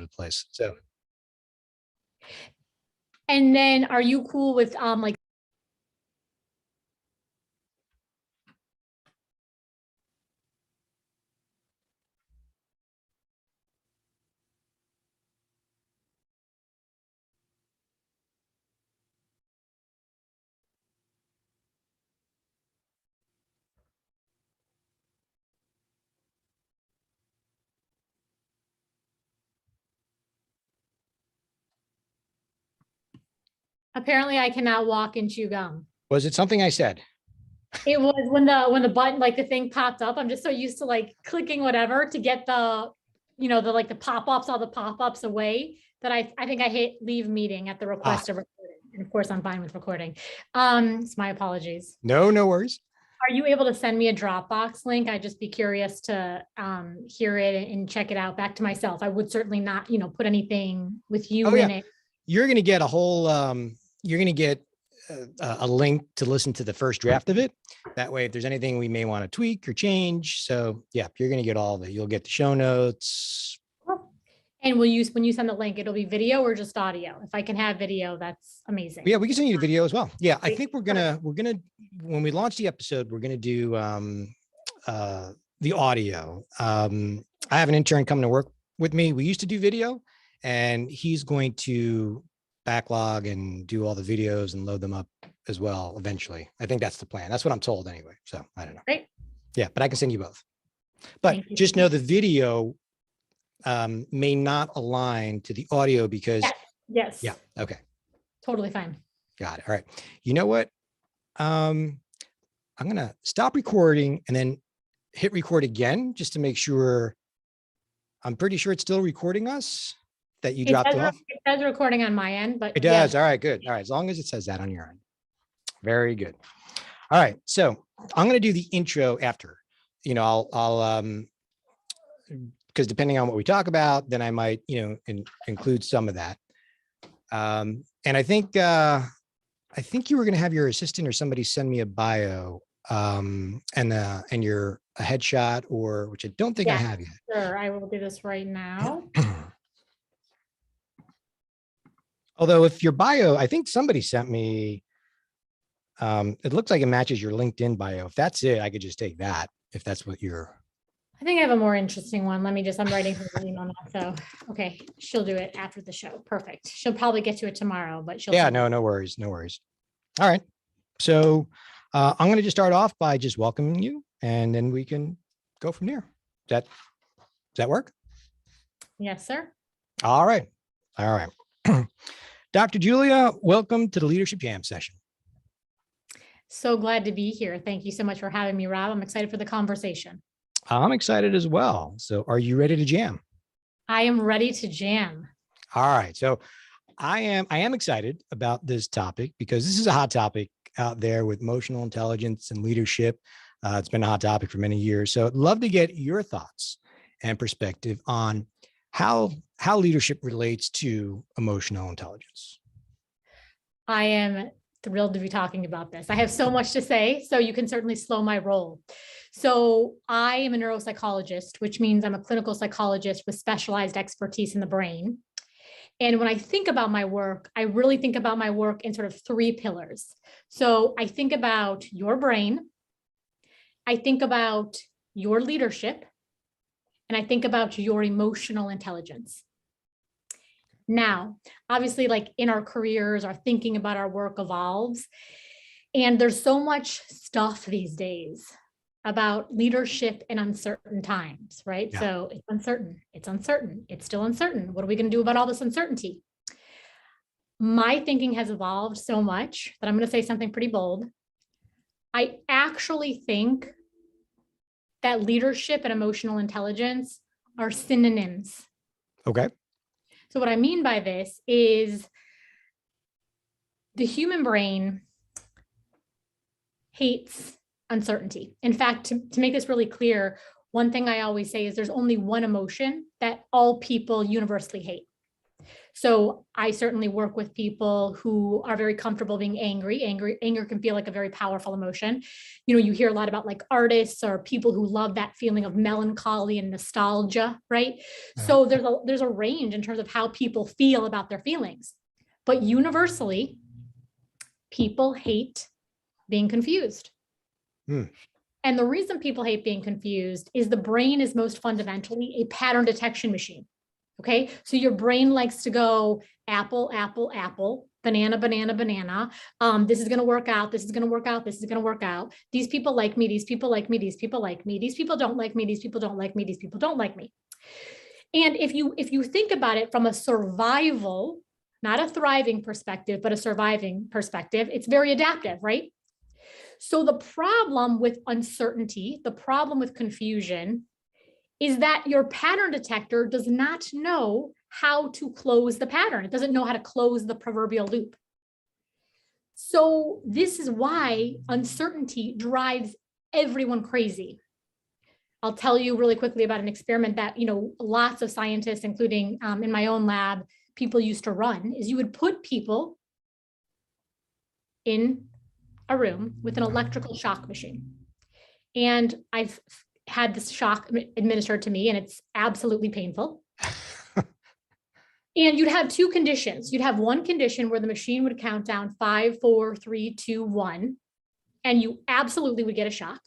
the place. So. And then are you cool with like apparently I cannot walk and chew gum. Was it something I said? It was when the button, like the thing popped up. I'm just so used to like clicking whatever to get the, the pop-ups, all the pop-ups away that I think I hit leave meeting at the request of recording. And of course I'm fine with recording. It's my apologies. No worries. Are you able to send me a Dropbox link? I'd just be curious to hear it and check it out back to myself. I would certainly not, put anything with you in it. You're going to get a whole, you're going to get a link to listen to the first draft of it. That way, if there's anything we may want to tweak or change. So yeah, you're going to get all of it. You'll get the show notes. And when you send the link, it'll be video or just audio? If I can have video, that's amazing. Yeah, we can send you the video as well. Yeah, I think we're gonna when we launch the episode, we're gonna do the audio. I have an intern coming to work with me. We used to do video, and he's going to backlog and do all the videos and load them up as well eventually. I think that's the plan. That's what I'm told anyway. So I don't know. Great. Yeah, but I can send you both. But just know the video may not align to the audio because yes. Yeah. Okay. Totally fine. Got it. All right. You know what? I'm going to stop recording and then hit record again just to make sure. I'm pretty sure it's still recording us that you dropped off. It says recording on my end, but it does. All right, good. All right. As long as it says that on your end. Very good. All right. So I'm going to do the intro after, I'll because depending on what we talk about, then I might, include some of that. And I think you were going to have your assistant or somebody send me a bio and your a headshot, or which I don't think I have yet. Sure, I will do this right now. Although if your bio, I think somebody sent me, it looks like it matches your LinkedIn bio. If that's it, I could just take that. If that's what you're. I think I have a more interesting one. I'm writing her an email now. So, okay, she'll do it after the show. Perfect. She'll probably get to it tomorrow, but she'll. Yeah, no worries. No worries. All right. So I'm going to just start off by just welcoming you, and then we can go from there. Does that work? Yes, sir. All right. Dr. Julia, welcome to the Leadership Jam session. So glad to be here. Thank you so much for having me, Rob. I'm excited for the conversation. I'm excited as well. So are you ready to jam? I am ready to jam. All right. So I am excited about this topic because this is a hot topic out there with emotional intelligence and leadership. It's been a hot topic for many years. So I'd love to get your thoughts and perspective on how leadership relates to emotional intelligence. I am thrilled to be talking about this. I have so much to say, so you can certainly slow my roll. So I am a neuropsychologist, which means I'm a clinical psychologist with specialized expertise in the brain. And when I think about my work, I really think about my work in sort of three pillars. So I think about your brain, I think about your leadership, and I think about your emotional intelligence. Now, obviously, like in our careers, our thinking about our work evolves. And there's so much stuff these days about leadership in uncertain times, right? Yeah. So it's uncertain, it's still uncertain. What are we going to do about all this uncertainty? My thinking has evolved so much that I'm going to say something pretty bold. I actually think that leadership and emotional intelligence are synonyms. Okay. So what I mean by this is the human brain hates uncertainty. In fact, to make this really clear, one thing I always say is there's only one emotion that all people universally hate. So I certainly work with people who are very comfortable being angry. Anger can feel like a very powerful emotion. You hear a lot about like artists or people who love that feeling of melancholy and nostalgia, right? So there's a range in terms of how people feel about their feelings. But universally, people hate being confused. And the reason people hate being confused is the brain is most fundamentally a pattern detection machine. Okay, so your brain likes to go apple, apple, apple, banana, banana, banana. This is going to work out. This is going to work out. This is going to work out. These people like me. These people like me. These people like me. These people don't like me. These people don't like me. These people don't like me. And if you think about it from a survival, not a thriving perspective, but a surviving perspective, it's very adaptive, right? So the problem with uncertainty, the problem with confusion, is that your pattern detector does not know how to close the pattern. It doesn't know how to close the proverbial loop. So this is why uncertainty drives everyone crazy. I'll tell you really quickly about an experiment that, lots of scientists, including in my own lab, people used to run, is you would put people in a room with an electrical shock machine. And I've had this shock administered to me, and it's absolutely painful. And you'd have two conditions. You'd have one condition where the machine would count down 5, 4, 3, 2, 1, and you absolutely would get a shock.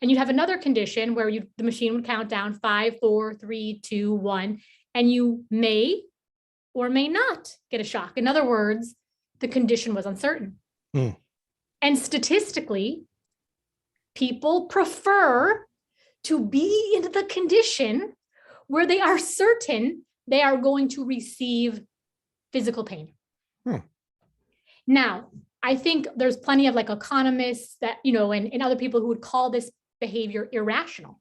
And you'd have another condition where the machine would count down 5, 4, 3, 2, 1, and you may or may not get a shock. In other words, the condition was uncertain. And statistically, people prefer to be in the condition where they are certain they are going to receive physical pain. Now, I think there's plenty of like economists that, and other people who would call this behavior irrational.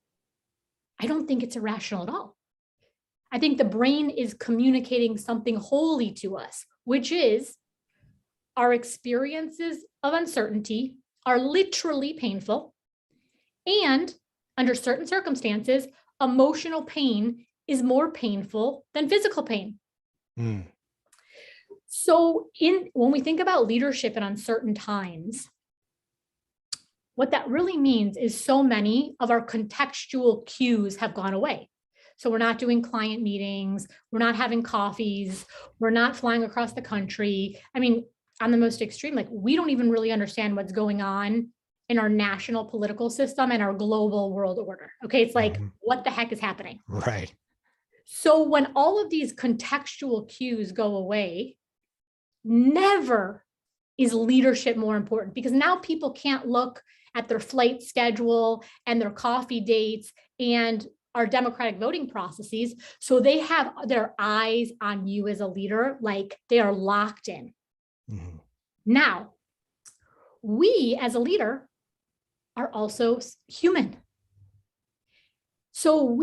I don't think it's irrational at all. I think the brain is communicating something wholly to us, which is our experiences of uncertainty are literally painful. And under certain circumstances, emotional pain is more painful than physical pain. So when we think about leadership in uncertain times, what that really means is so many of our contextual cues have gone away. So we're not doing client meetings, we're not having coffees, we're not flying across the country. I mean, on the most extreme, like we don't even really understand what's going on in our national political system and our global world order. Okay, it's like, what the heck is happening? Right. So when all of these contextual cues go away, never is leadership more important, because now people can't look at their flight schedule and their coffee dates and our democratic voting processes. So they have their eyes on you as a leader, like they are locked in. Now, we as a leader are also human. So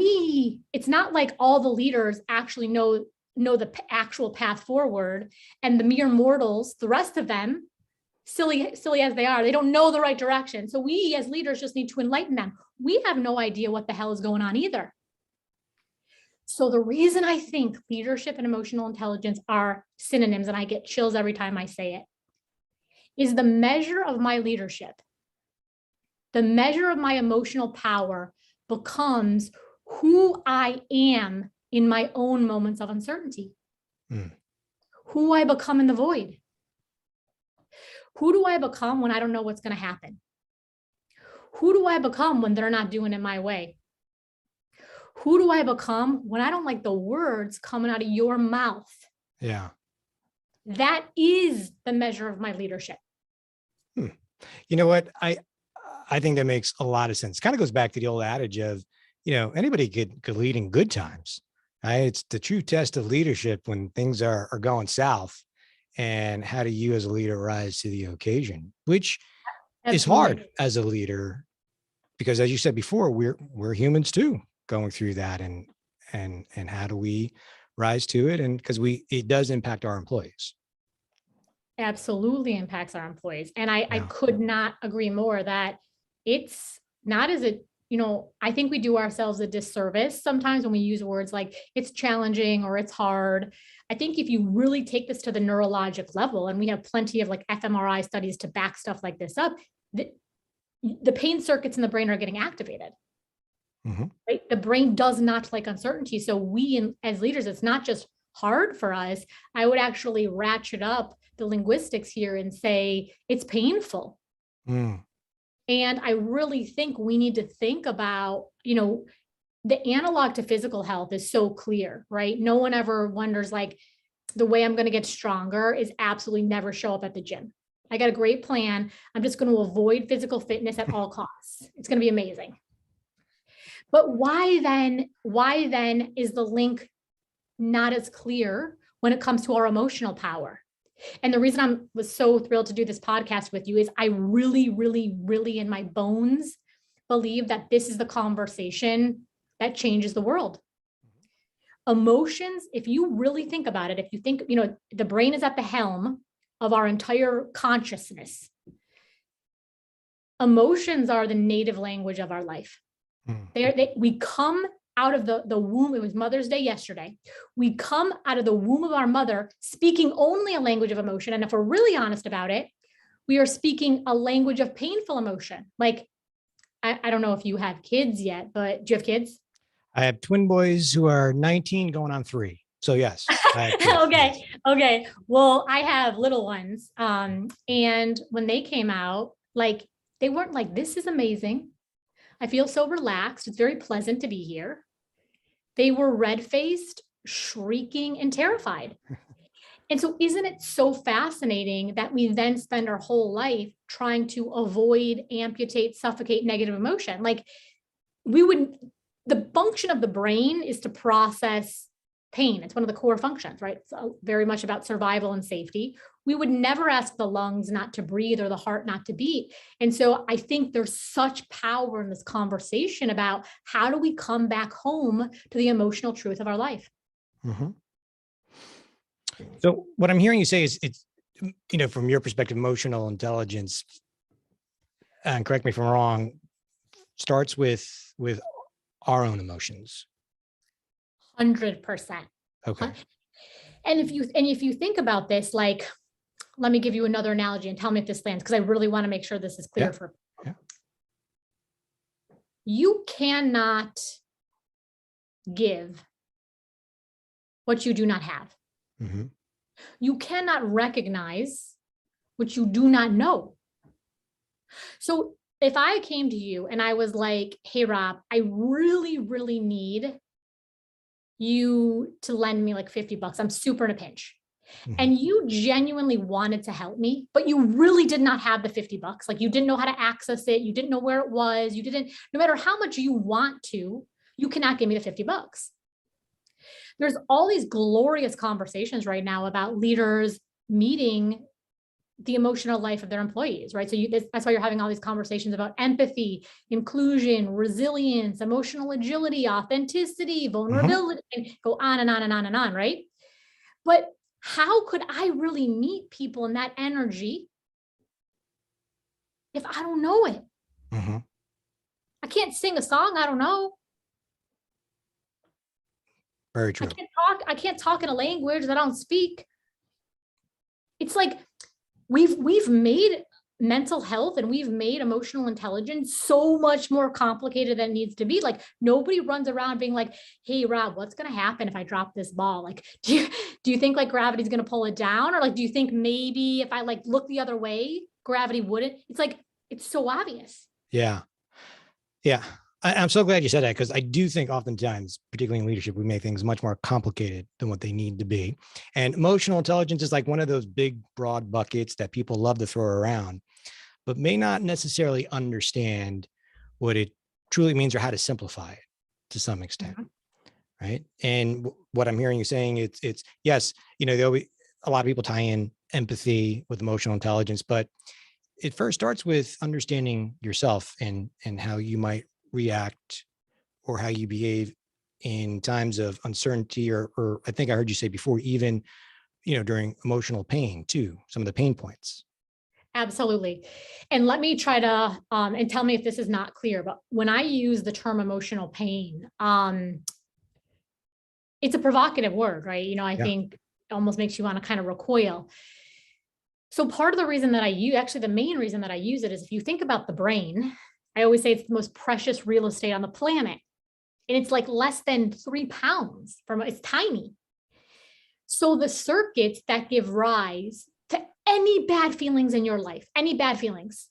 it's not like all the leaders actually know the actual path forward, and the mere mortals, the rest of them, silly as they are, they don't know the right direction. So we as leaders just need to enlighten them. We have no idea what the hell is going on either. So the reason I think leadership and emotional intelligence are synonyms, and I get chills every time I say it, is the measure of my leadership, the measure of my emotional power becomes who I am in my own moments of uncertainty, who I become in the void. Who do I become when I don't know what's going to happen? Who do I become when they're not doing it my way? Who do I become when I don't like the words coming out of your mouth? Yeah. That is the measure of my leadership. You know what? I think that makes a lot of sense. Kind of goes back to the old adage of, anybody could lead in good times. Right? It's the true test of leadership when things are going south. And how do you as a leader rise to the occasion, which is hard as a leader, because as you said before, we're humans too, going through that, and how do we rise to it? And because it does impact our employees. Absolutely impacts our employees. And I could not agree more that it's not as I think we do ourselves a disservice sometimes when we use words like it's challenging or it's hard. I think if you really take this to the neurologic level, and we have plenty of like fMRI studies to back stuff like this up, the pain circuits in the brain are getting activated. Right? The brain does not like uncertainty. So we, as leaders, it's not just hard for us. I would actually ratchet up the linguistics here and say it's painful. And I really think we need to think about, the analog to physical health is so clear, right? No one ever wonders, like, the way I'm going to get stronger is absolutely never show up at the gym. I got a great plan. I'm just going to avoid physical fitness at all costs. It's going to be amazing. But why then is the link not as clear when it comes to our emotional power? And the reason I was so thrilled to do this podcast with you is I really, really, really in my bones believe that this is the conversation that changes the world. Emotions, if you really think about it, if you think, the brain is at the helm of our entire consciousness. Emotions are the native language of our life. We come out of the womb. It was Mother's Day yesterday. We come out of the womb of our mother speaking only a language of emotion. And if we're really honest about it, we are speaking a language of painful emotion. Like, I don't know if you have kids yet, but do you have kids? I have twin boys who are 19 going on 3. So yes. I have kids. Okay. Well, I have little ones. And when they came out, like, they weren't like, this is amazing. I feel so relaxed. It's very pleasant to be here. They were red-faced, shrieking, and terrified. And so isn't it so fascinating that we then spend our whole life trying to avoid, amputate, suffocate negative emotion? Like, the function of the brain is to process pain. It's one of the core functions, right? It's very much about survival and safety. We would never ask the lungs not to breathe or the heart not to beat. And so I think there's such power in this conversation about how do we come back home to the emotional truth of our life. So what I'm hearing you say is it's, from your perspective, emotional intelligence, and correct me if I'm wrong, starts with our own emotions. 100%. Okay. And if you think about this, like, let me give you another analogy and tell me if this lands, because I really want to make sure this is clear for people. You cannot give what you do not have. You cannot recognize what you do not know. So if I came to you and I was like, hey, Rob, I really, really need you to lend me like $50. I'm super in a pinch. And you genuinely wanted to help me, but you really did not have the $50. Like, you didn't know how to access it. You didn't know where it was. No matter how much you want to, you cannot give me the $50. There's all these glorious conversations right now about leaders meeting the emotional life of their employees, right? So that's why you're having all these conversations about empathy, inclusion, resilience, emotional agility, authenticity, vulnerability, and go on and on and on and on, right? But how could I really meet people in that energy if I don't know it? I can't sing a song I don't know. Very true. I can't talk in a language that I don't speak. It's like we've made mental health and we've made emotional intelligence so much more complicated than it needs to be. Like, nobody runs around being like, hey, Rob, what's going to happen if I drop this ball? Like, do you think like gravity's going to pull it down? Or like, do you think maybe if I like look the other way, gravity wouldn't? It's like, it's so obvious. Yeah. I'm so glad you said that, because I do think oftentimes, particularly in leadership, we make things much more complicated than what they need to be. And emotional intelligence is like one of those big, broad buckets that people love to throw around, but may not necessarily understand what it truly means or how to simplify it to some extent. Right. And what I'm hearing you saying, it's yes, there'll be a lot of people tie in empathy with emotional intelligence, but it first starts with understanding yourself and how you might react or how you behave in times of uncertainty, or I think I heard you say before, even, during emotional pain too, some of the pain points. Absolutely. And let me try to, and tell me if this is not clear, but when I use the term emotional pain, it's a provocative word, right? I Yeah. think it almost makes you want to kind of recoil. So part of the reason that I use, actually the main reason that I use it is if you think about the brain, I always say it's the most precious real estate on the planet. And it's like less than 3 pounds it's tiny. So the circuits that give rise to any bad feelings in your life, any bad feelings.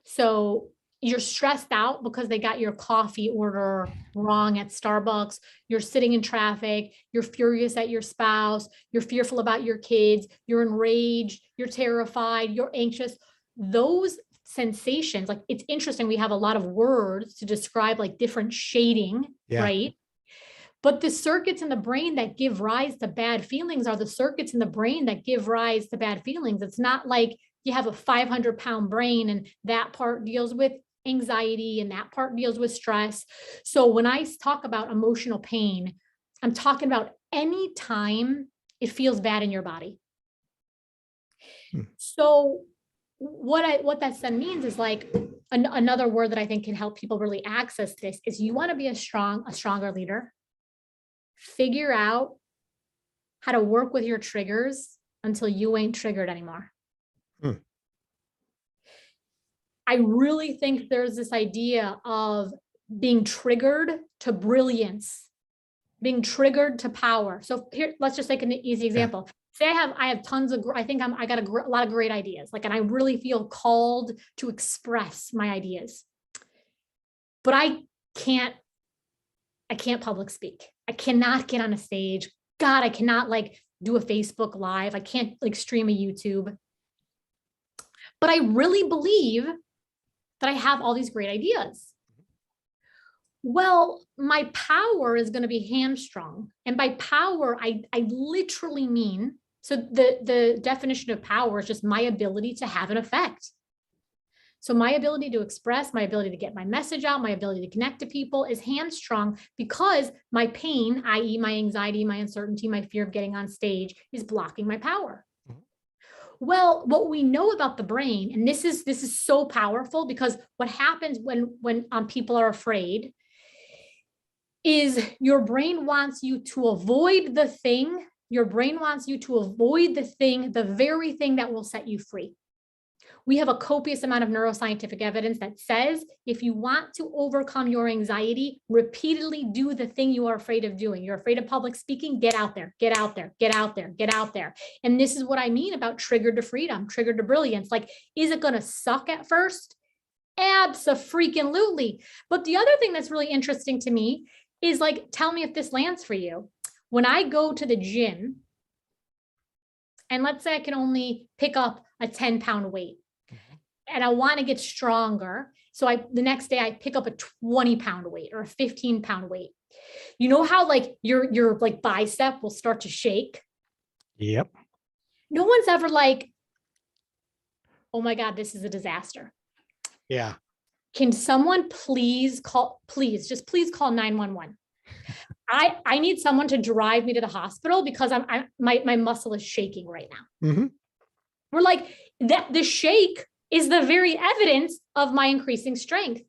So you're stressed out because they got your coffee order wrong at Starbucks. You're sitting in traffic. You're furious at your spouse. You're fearful about your kids. You're enraged. You're terrified. You're anxious. Those sensations, like it's interesting. We have a lot of words to describe like different shading, Yeah. right? But the circuits in the brain that give rise to bad feelings are the circuits in the brain that give rise to bad feelings. It's not like you have a 500-pound brain and that part deals with anxiety and that part deals with stress. So when I talk about emotional pain, I'm talking about any time it feels bad in your body. So what that then means is like another word that I think can help people really access this is you want to be a stronger leader. Figure out how to work with your triggers until you ain't triggered anymore. I really think there's this idea of being triggered to brilliance, being triggered to power. So here, let's just take an easy example. Say I have tons of, I think I got a lot of great ideas, like, and I really feel called to express my ideas, but I can't public speak. I cannot get on a stage. God, I cannot like do a Facebook Live. I can't like stream a YouTube. But I really believe that I have all these great ideas. Well, my power is going to be hamstrung. And by power, I literally mean, so the definition of power is just my ability to have an effect. So my ability to express, my ability to get my message out, my ability to connect to people is hamstrung because my pain, i.e. my anxiety, my uncertainty, my fear of getting on stage is blocking my power. Well, what we know about the brain, and this is so powerful because what happens when people are afraid is your brain wants you to avoid the thing. Your brain wants you to avoid the thing, the very thing that will set you free. We have a copious amount of neuroscientific evidence that says if you want to overcome your anxiety, repeatedly do the thing you are afraid of doing. You're afraid of public speaking, get out there, get out there, get out there, get out there. And this is what I mean about triggered to freedom, triggered to brilliance. Like, is it going to suck at first? Abso-freaking-lutely. But the other thing that's really interesting to me is like, tell me if this lands for you. When I go to the gym, and let's say I can only pick up a 10-pound weight, and I want to get stronger. So the next day I pick up a 20-pound weight or a 15-pound weight. You know how like your like bicep will start to shake? Yep. No one's ever like, oh my God, this is a disaster. Yeah. Can someone please call 911? I need someone to drive me to the hospital because my muscle is shaking right now. Mm-hmm. We're like, that the shake is the very evidence of my increasing strength.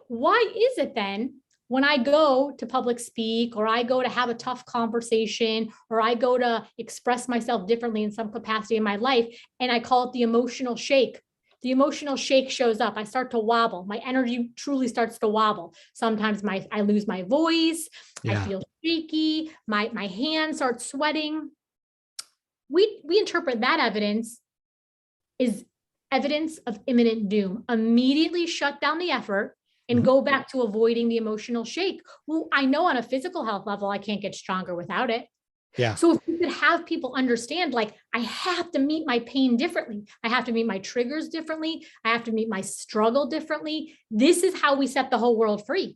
Why is it then when I go to public speak, or I go to have a tough conversation, or I go to express myself differently in some capacity in my life, and I call it the emotional shake? The emotional shake shows up. I start to wobble. My energy truly starts to wobble. Sometimes I lose my voice. Yeah. I feel shaky. My hands start sweating. We interpret that evidence is evidence of imminent doom. Immediately shut down the effort and go back to avoiding the emotional shake. Well, I know on a physical health level, I can't get stronger without it. Yeah. So if we could have people understand, like, I have to meet my pain differently. I have to meet my triggers differently. I have to meet my struggle differently. This is how we set the whole world free.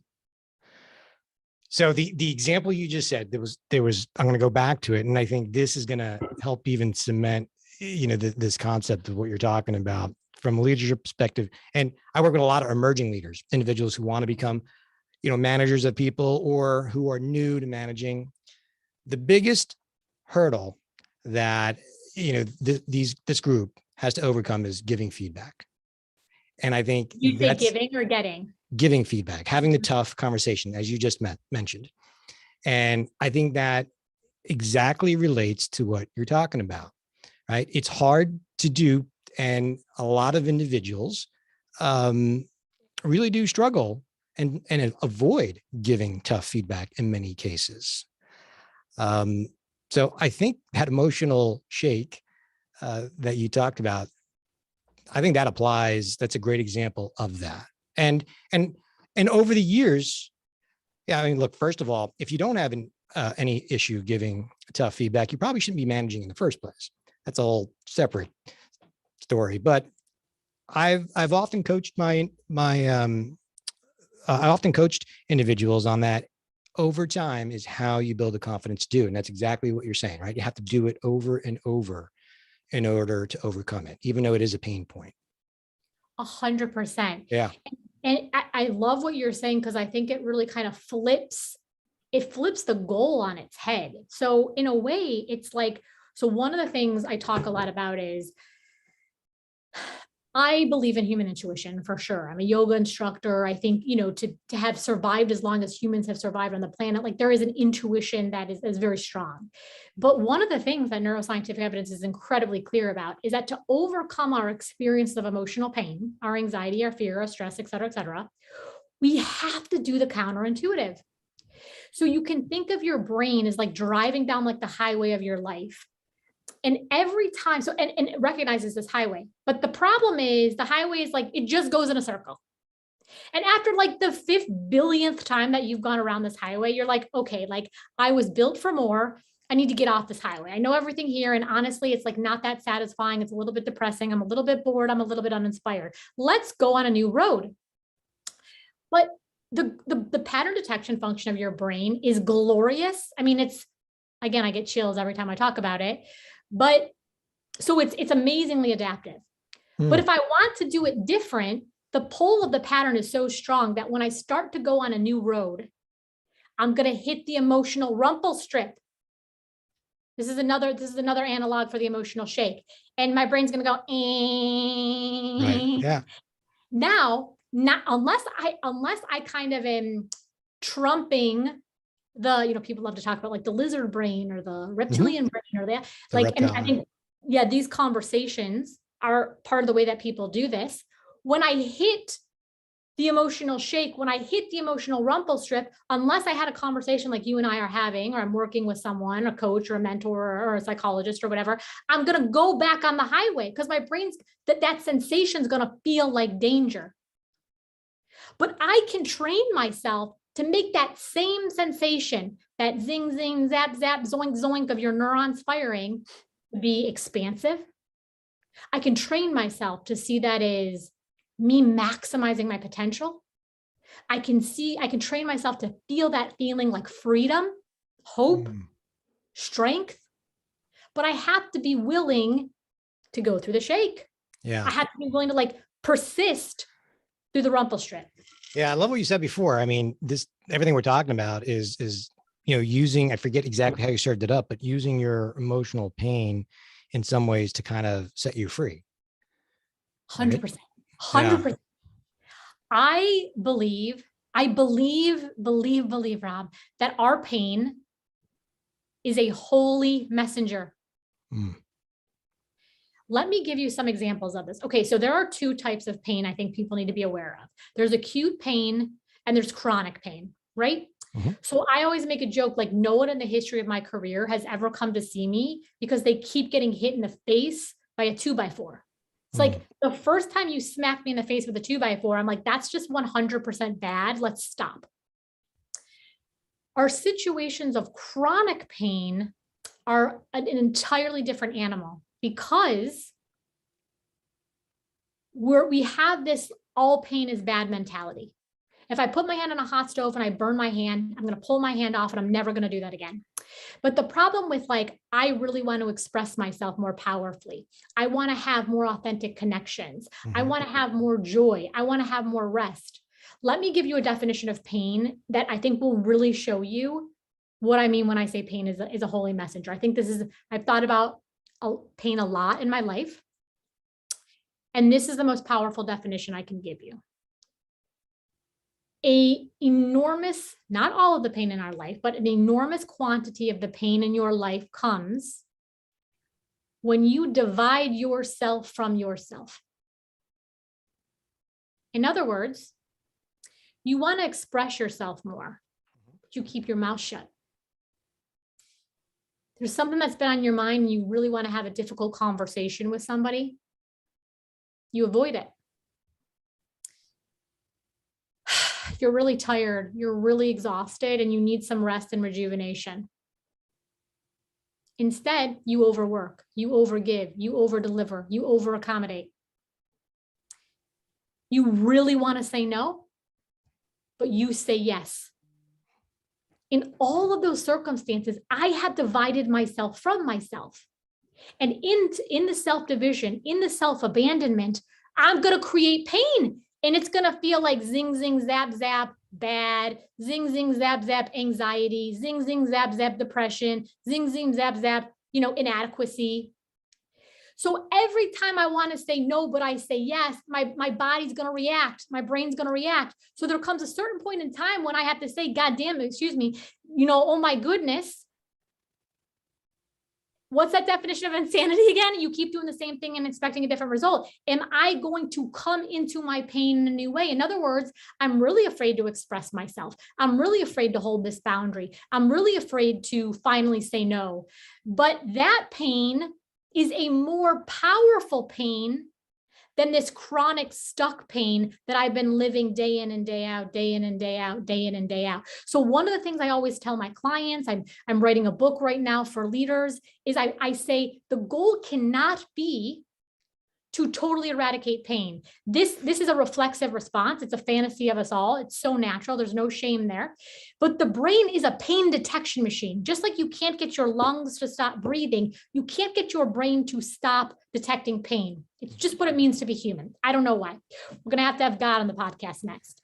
So the example you just said, there was, I'm going to go back to it. And I think this is going to help even cement, this concept of what you're talking about from a leadership perspective. And I work with a lot of emerging leaders, individuals who want to become, managers of people or who are new to managing. The biggest hurdle that, this group has to overcome is giving feedback. And I think You say that's giving or getting? giving feedback, having the tough conversation, as you just mentioned. And I think that exactly relates to what you're talking about, right? It's hard to do. And a lot of individuals really do struggle and avoid giving tough feedback in many cases. So I think that emotional shake that you talked about, I think that applies. That's a great example of that. And and and over the years, yeah, I mean, look, first of all, if you don't have any issue giving tough feedback, you probably shouldn't be managing in the first place. That's a whole separate story. But I've often coached I often coached individuals on that. Over time is how you build the confidence to do. And that's exactly what you're saying, right? You have to do it over and over in order to overcome it, even though it is a pain point. 100%. Yeah. And I love what you're saying, because I think it really kind of flips the goal on its head. So in a way, it's like, so one of the things I talk a lot about is I believe in human intuition for sure. I'm a yoga instructor. I think, to have survived as long as humans have survived on the planet, like there is an intuition that is very strong. But one of the things that neuroscientific evidence is incredibly clear about is that to overcome our experience of emotional pain, our anxiety, our fear, our stress, et cetera, we have to do the counterintuitive. So you can think of your brain as like driving down like the highway of your life. And every time, and it recognizes this highway, but the problem is the highway is like, it just goes in a circle. And after like the 5th billionth time that you've gone around this highway, you're like, okay, like I was built for more. I need to get off this highway. I know everything here. And honestly, it's like not that satisfying. It's a little bit depressing. I'm a little bit bored. I'm a little bit uninspired. Let's go on a new road. But the pattern detection function of your brain is glorious. I mean, again, I get chills every time I talk about it. But so it's amazingly adaptive. But if I want to do it different, the pull of the pattern is so strong that when I start to go on a new road, I'm going to hit the emotional rumple strip. This is another analog for the emotional shake. And my brain's going to go, Right. Yeah. Now, not unless I kind of am trumping the, people love to talk about like the lizard brain or the reptilian brain or that, like, and I think, yeah, these conversations are part of the way that people do this. When I hit the emotional shake, when I hit the emotional rumple strip, unless I had a conversation like you and I are having, or I'm working with someone, a coach or a mentor or a psychologist or whatever, I'm going to go back on the highway because my brain's that sensation is going to feel like danger. But I can train myself to make that same sensation, that zing, zing, zap, zap, zoink, zoink of your neurons firing, be expansive. I can train myself to see that as me maximizing my potential. I can train myself to feel that feeling like freedom, hope, strength. But I have to be willing to go through the shake. Yeah. I have to be willing to like persist through the rumple strip. Yeah, I love what you said before. I mean, everything we're talking about is using, I forget exactly how you served it up, but using your emotional pain in some ways to kind of set you free. 100%. 100%. I believe, Rob, that our pain is a holy messenger. Let me give you some examples of this. Okay, so there are 2 types of pain I think people need to be aware of. There's acute pain and there's chronic pain, right? So I always make a joke, like no one in the history of my career has ever come to see me because they keep getting hit in the face by a 2x4. It's like the first time you smack me in the face with a 2x4, I'm like, that's just 100% bad. Let's stop. Our situations of chronic pain are an entirely different animal because we have this all pain is bad mentality. If I put my hand on a hot stove and I burn my hand, I'm going to pull my hand off and I'm never going to do that again. But the problem with like, I really want to express myself more powerfully. I want to have more authentic connections. I want to have more joy. I want to have more rest. Let me give you a definition of pain that I think will really show you what I mean when I say pain is a holy messenger. I think I've thought about pain a lot in my life. And this is the most powerful definition I can give you. A enormous, not all of the pain in our life, but an enormous quantity of the pain in your life comes when you divide yourself from yourself. In other words, you want to express yourself more, but you keep your mouth shut. There's something that's been on your mind and you really want to have a difficult conversation with somebody, you avoid it. You're really tired, you're really exhausted, and you need some rest and rejuvenation. Instead, you overwork, you overgive, you overdeliver, you overaccommodate. You really want to say no, but you say yes. In all of those circumstances, I have divided myself from myself. And in the self-division, in the self-abandonment, I'm going to create pain. And it's going to feel like zing, zing, zap, zap, bad, zing, zing, zap, zap, anxiety, zing, zing, zap, zap, depression, zing, zing, zap, zap, inadequacy. So every time I want to say no, but I say yes, my body's going to react. My brain's going to react. So there comes a certain point in time when I have to say, God damn it, excuse me, oh my goodness. What's that definition of insanity again? You keep doing the same thing and expecting a different result. Am I going to come into my pain in a new way? In other words, I'm really afraid to express myself. I'm really afraid to hold this boundary. I'm really afraid to finally say no. But that pain is a more powerful pain than this chronic stuck pain that I've been living day in and day out, day in and day out, day in and day out. So one of the things I always tell my clients, I'm writing a book right now for leaders, is I say the goal cannot be to totally eradicate pain. This is a reflexive response. It's a fantasy of us all. It's so natural. There's no shame there. But the brain is a pain detection machine. Just like you can't get your lungs to stop breathing, you can't get your brain to stop detecting pain. It's just what it means to be human. I don't know why. We're going to have God on the podcast next.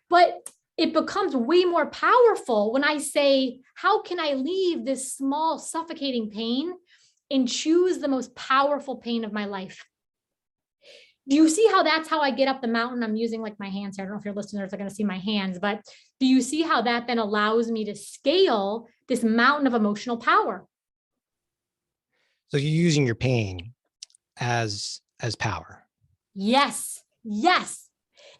But it becomes way more powerful when I say, how can I leave this small, suffocating pain and choose the most powerful pain of my life? Do you see how that's how I get up the mountain? I'm using like my hands here. I don't know if your listeners are going to see my hands, but do you see how that then allows me to scale this mountain of emotional power? So you're using your pain as power. Yes, yes.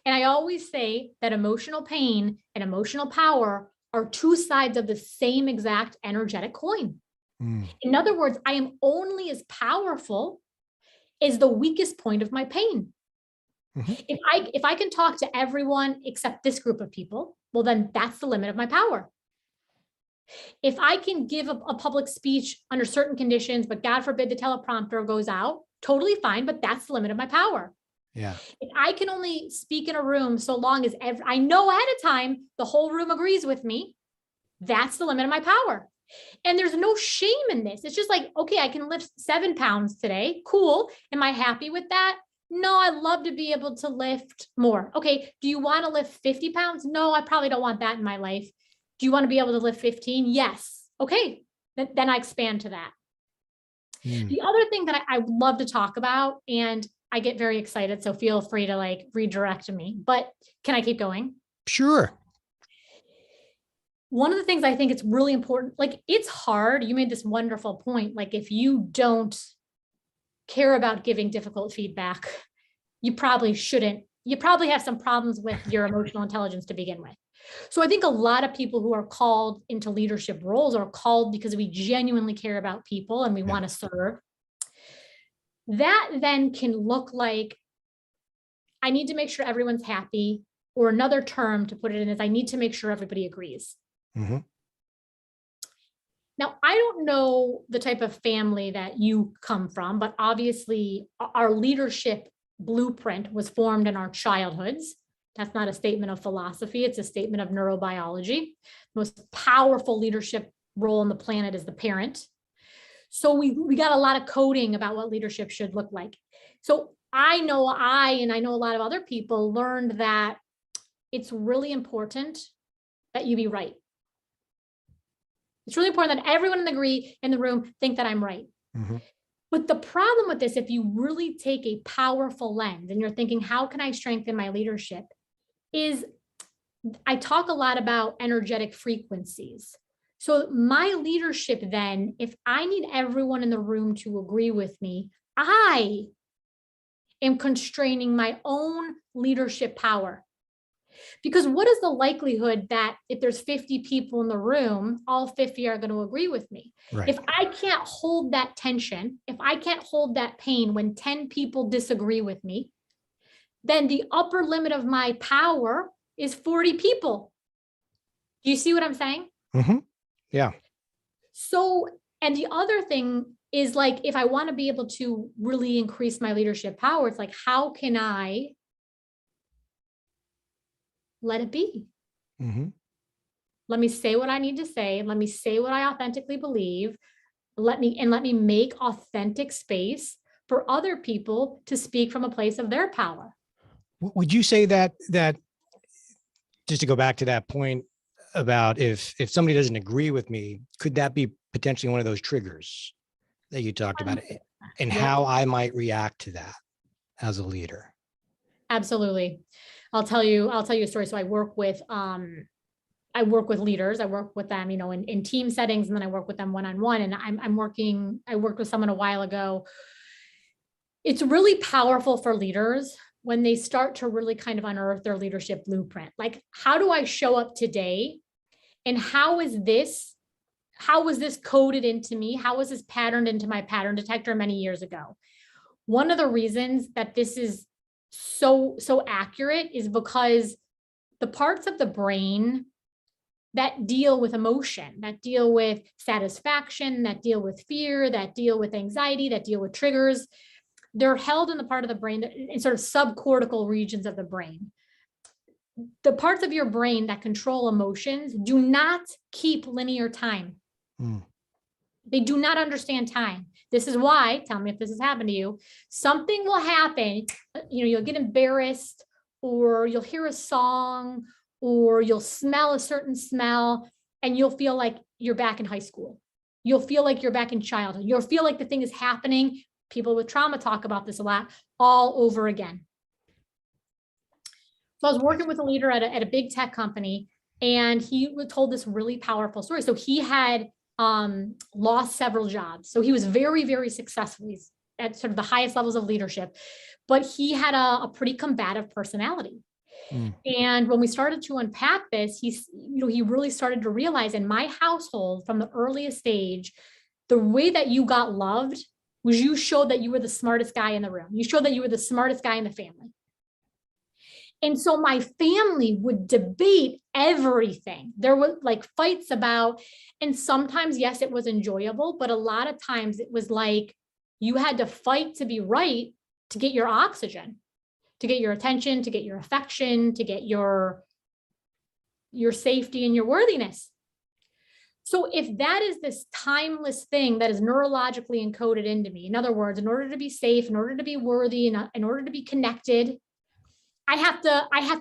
And I always say that emotional pain and emotional power are two sides of the same exact energetic coin. In other words, I am only as powerful is the weakest point of my pain. Mm-hmm. If I can talk to everyone except this group of people, well, then that's the limit of my power. If I can give a public speech under certain conditions, but God forbid the teleprompter goes out, totally fine, but that's the limit of my power. Yeah. If I can only speak in a room so long as I know ahead of time the whole room agrees with me, that's the limit of my power. And there's no shame in this. It's just like, okay, I can lift 7 pounds today. Cool. Am I happy with that? No, I'd love to be able to lift more. Okay. Do you want to lift 50 pounds? No, I probably don't want that in my life. Do you want to be able to lift 15? Yes. Okay. Then I expand to that. The other thing that I would love to talk about, and I get very excited, so feel free to like redirect me, but can I keep going? Sure. One of the things I think it's really important, like it's hard. You made this wonderful point. Like if you don't care about giving difficult feedback, you probably shouldn't. You probably have some problems with your emotional intelligence to begin with. So I think a lot of people who are called into leadership roles are called because we genuinely care about people and we want to serve. That then can look like, I need to make sure everyone's happy, or another term to put it in is I need to make sure everybody agrees. Mm-hmm. Now, I don't know the type of family that you come from, but obviously our leadership blueprint was formed in our childhoods. That's not a statement of philosophy. It's a statement of neurobiology. The most powerful leadership role on the planet is the parent. So we got a lot of coding about what leadership should look like. So I know a lot of other people learned that it's really important that you be right. It's really important that everyone in the room think that I'm right. Mm-hmm. But the problem with this, if you really take a powerful lens and you're thinking, how can I strengthen my leadership? Is I talk a lot about energetic frequencies. So my leadership then, if I need everyone in the room to agree with me, I am constraining my own leadership power. Because what is the likelihood that if there's 50 people in the room, all 50 are going to agree with me? Right. If I can't hold that tension, if I can't hold that pain when 10 people disagree with me, then the upper limit of my power is 40 people. Do you see what I'm saying? Mm-hmm. Yeah. So, and the other thing is like, if I want to be able to really increase my leadership power, it's like, how can I let it be? Mm-hmm. Let me say what I need to say. Let me say what I authentically believe. Let me make authentic space for other people to speak from a place of their power. Would you say that just to go back to that point about if somebody doesn't agree with me, could that be potentially one of those triggers that you talked about, and Yep. how I might react to that as a leader? Absolutely. I'll tell you a story. So I work with leaders. I work with them, in team settings, and then I work with them one-on-one. And I worked with someone a while ago. It's really powerful for leaders when they start to really kind of unearth their leadership blueprint. Like, how do I show up today? And how was this coded into me? How was this patterned into my pattern detector many years ago? One of the reasons that this is so accurate is because the parts of the brain that deal with emotion, that deal with satisfaction, that deal with fear, that deal with anxiety, that deal with triggers, they're held in the part of the brain in sort of subcortical regions of the brain. The parts of your brain that control emotions do not keep linear time. They do not understand time. This is why, tell me if this has happened to you, something will happen, you'll get embarrassed, or you'll hear a song, or you'll smell a certain smell, and you'll feel like you're back in high school. You'll feel like you're back in childhood. You'll feel like the thing is happening. People with trauma talk about this a lot, all over again. So I was working with a leader at a big tech company, and he told this really powerful story. So he had lost several jobs. So he was very, very successful. He's at sort of the highest levels of leadership, but he had a pretty combative personality. And when we started to unpack this, he really started to realize, in my household from the earliest stage, the way that you got loved was you showed that you were the smartest guy in the room. You showed that you were the smartest guy in the family. And so my family would debate everything. There were like fights about, and sometimes, yes, it was enjoyable, but a lot of times it was like you had to fight to be right to get your oxygen, to get your attention, to get your affection, to get your safety and your worthiness. So if that is this timeless thing that is neurologically encoded into me, in other words, in order to be safe, in order to be worthy, in order to be connected, I have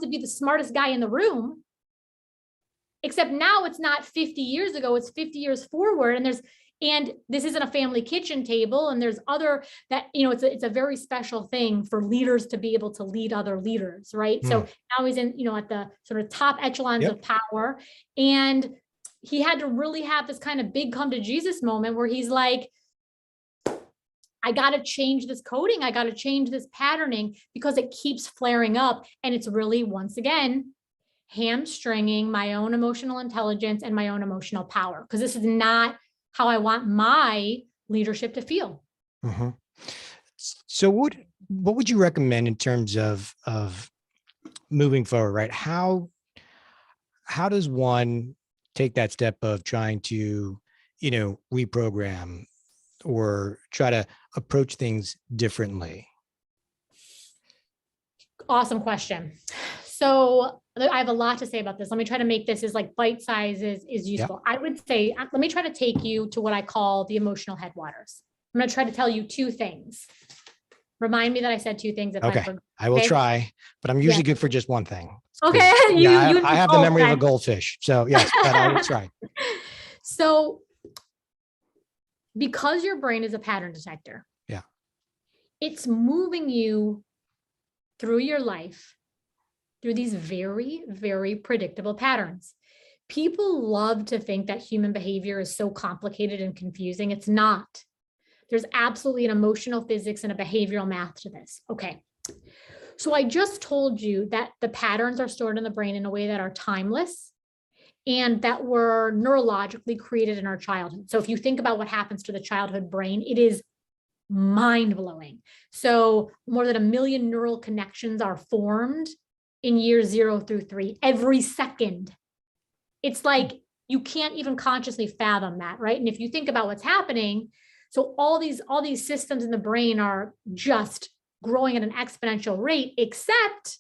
to be the smartest guy in the room. Except now it's not 50 years ago, it's 50 years forward. And this isn't a family kitchen table. And there's other that, it's a very special thing for leaders to be able to lead other leaders, right? So now he's in, at the sort of top echelons of power. And he had to really have this kind of big come to Jesus moment where he's like, I got to change this coding. I got to change this patterning because it keeps flaring up. And it's really, once again, hamstringing my own emotional intelligence and my own emotional power, because this is not how I want my leadership to feel. So what would you recommend in terms of moving forward, right? How does one take that step of trying to, reprogram or try to approach things differently? Awesome question. So I have a lot to say about this. Let me try to make this as like bite sizes is useful. I would say, let me try to take you to what I call the emotional headwaters. I'm going to try to tell you two things. Remind me that I said two things. Okay, I will try, but I'm usually good for just one thing. Okay. I have the memory of a goldfish. So yes, but I will try. So because your brain is a pattern detector, It's moving you through your life, through these very, very predictable patterns. People love to think that human behavior is so complicated and confusing. It's not. There's absolutely an emotional physics and a behavioral math to this. Okay. So I just told you that the patterns are stored in the brain in a way that are timeless and that were neurologically created in our childhood. So if you think about what happens to the childhood brain, it is mind-blowing. So more than 1 million neural connections are formed in years 0 through 3 every second. It's like you can't even consciously fathom that, right? And if you think about what's happening, so all these systems in the brain are just growing at an exponential rate, except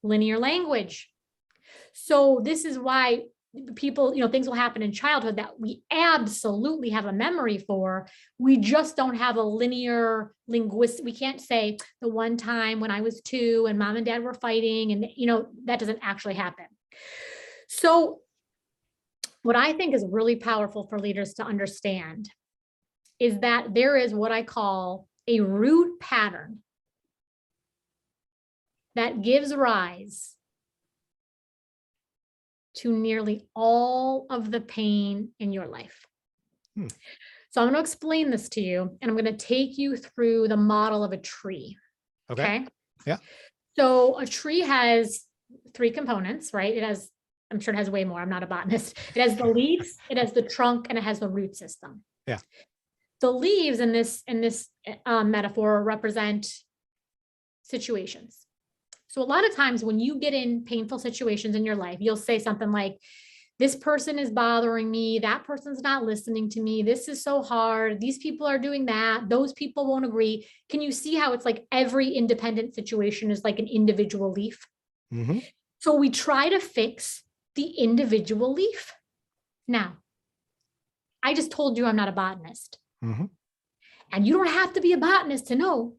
linear language. So this is why people, things will happen in childhood that we absolutely have a memory for. We just don't have a linear linguist. We can't say the one time when I was 2 and mom and dad were fighting, and that doesn't actually happen. So what I think is really powerful for leaders to understand is that there is what I call a root pattern that gives rise to nearly all of the pain in your life. So I'm going to explain this to you, and I'm going to take you through the model of a tree. Okay. Yeah. So a tree has 3 components, right? I'm sure it has way more. I'm not a botanist. It has the leaves, it has the trunk, and it has the root system. Yeah. The leaves in this metaphor represent situations. So a lot of times when you get in painful situations in your life, you'll say something like, this person is bothering me. That person's not listening to me. This is so hard. These people are doing that. Those people won't agree. Can you see how it's like every independent situation is like an individual leaf? Mm-hmm. So we try to fix the individual leaf. Now, I just told you I'm not a botanist. Mm-hmm. And you don't have to be a botanist to know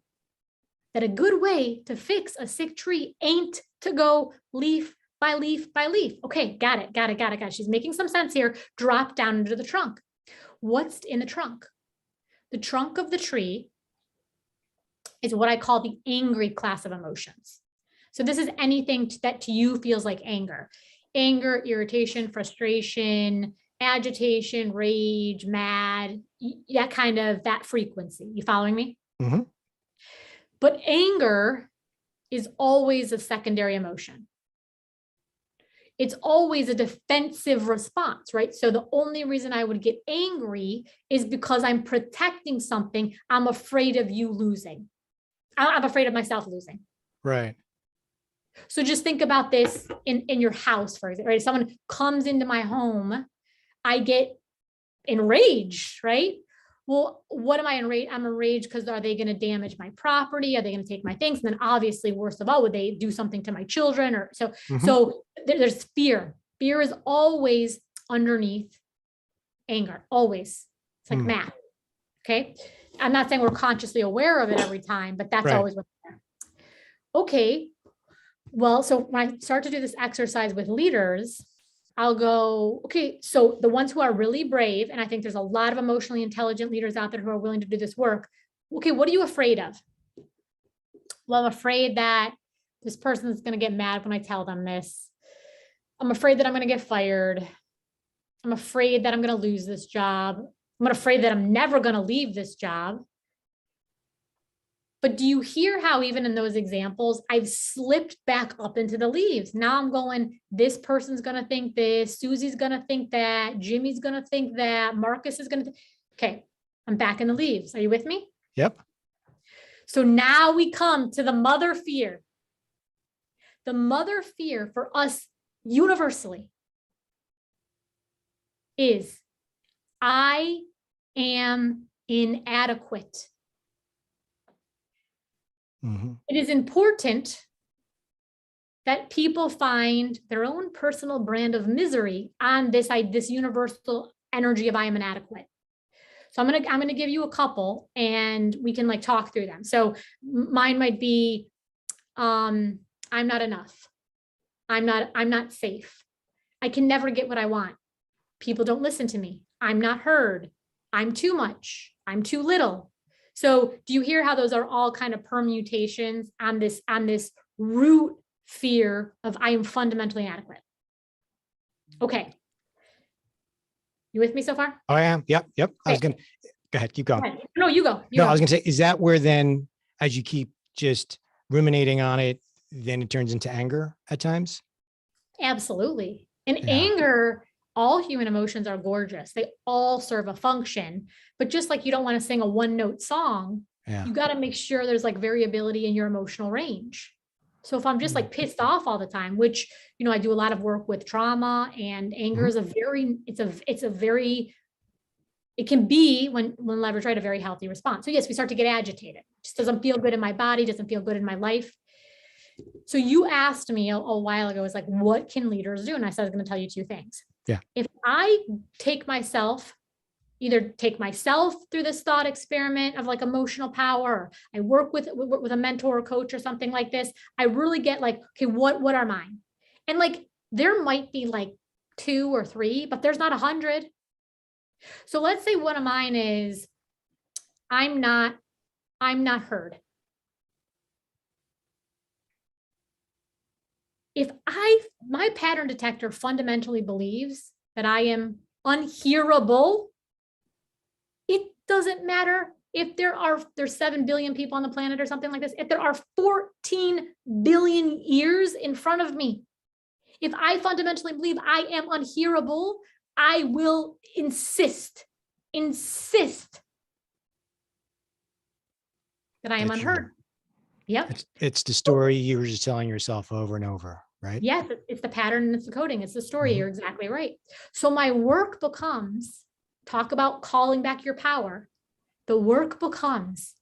that a good way to fix a sick tree ain't to go leaf by leaf by leaf. Okay, got it. She's making some sense here. Drop down into the trunk. What's in the trunk? The trunk of the tree is what I call the angry class of emotions. So this is anything that to you feels like anger. Anger, irritation, frustration, agitation, rage, mad, that frequency. You following me? Mm-hmm. But anger is always a secondary emotion. It's always a defensive response, right? So the only reason I would get angry is because I'm protecting something. I'm afraid of you losing. I'm afraid of myself losing. Right. So just think about this in your house, for example, right? If someone comes into my home, I get enraged, right? Well, what am I enraged? I'm enraged because are they going to damage my property? Are they going to take my things? And then obviously, worst of all, would they do something to my children? Or so, so there's fear. Fear is always underneath anger, always. It's like math. Okay. I'm not saying we're consciously aware of it every time, but that's always what's there. Okay. Well, so when I start to do this exercise with leaders, I'll go, okay, so the ones who are really brave, and I think there's a lot of emotionally intelligent leaders out there who are willing to do this work. Okay, what are you afraid of? Well, I'm afraid that this person is going to get mad when I tell them this. I'm afraid that I'm going to get fired. I'm afraid that I'm going to lose this job. I'm afraid that I'm never going to leave this job. But do you hear how even in those examples, I've slipped back up into the leaves? Now I'm going, this person's going to think this, Susie's going to think that, Jimmy's going to think that, Marcus is going to, okay, I'm back in the leaves. Are you with me? Yep. So now we come to the mother fear. The mother fear for us universally is, I am inadequate. It is important that people find their own personal brand of misery on this universal energy of I am inadequate. So I'm gonna give you a couple, and we can like talk through them. So mine might be, I'm not enough. I'm not safe. I can never get what I want. People don't listen to me. I'm not heard. I'm too much. I'm too little. So do you hear how those are all kind of permutations on this root fear of I am fundamentally inadequate? Okay. You with me so far? Oh, I am. Yep. I was Okay. going to go ahead. Keep going. Go ahead. No, you go. No, I was going to say, is that where then, as you keep just ruminating on it, then it turns into anger at times? Absolutely. And Yeah. anger, all human emotions are gorgeous. They all serve a function. But just like you don't want to sing a one-note song, Yeah. you got to make sure there's like variability in your emotional range. So if I'm just like pissed off all the time, which, I do a lot of work with trauma, and anger is it can be when leveraged right, a very healthy response. So yes, we start to get agitated. It just doesn't feel good in my body, doesn't feel good in my life. So you asked me a while ago, is like, what can leaders do? And I said, I was going to tell you two things. Yeah. If I either take myself through this thought experiment of like emotional power, or I work with a mentor or coach or something like this, I really get like, okay, what are mine? And like, there might be like 2 or 3, but there's not 100. So let's say one of mine is, I'm not heard. If my pattern detector fundamentally believes that I am unhearable, it doesn't matter if there's 7 billion people on the planet or something like this. If there are 14 billion ears in front of me, if I fundamentally believe I am unhearable, I will insist that I am unheard. Yep. It's the story you were just telling yourself over and over, right? Yes, it's the pattern and it's the coding. It's the story. You're exactly right. So my work becomes, talk about calling back your power. The work becomes,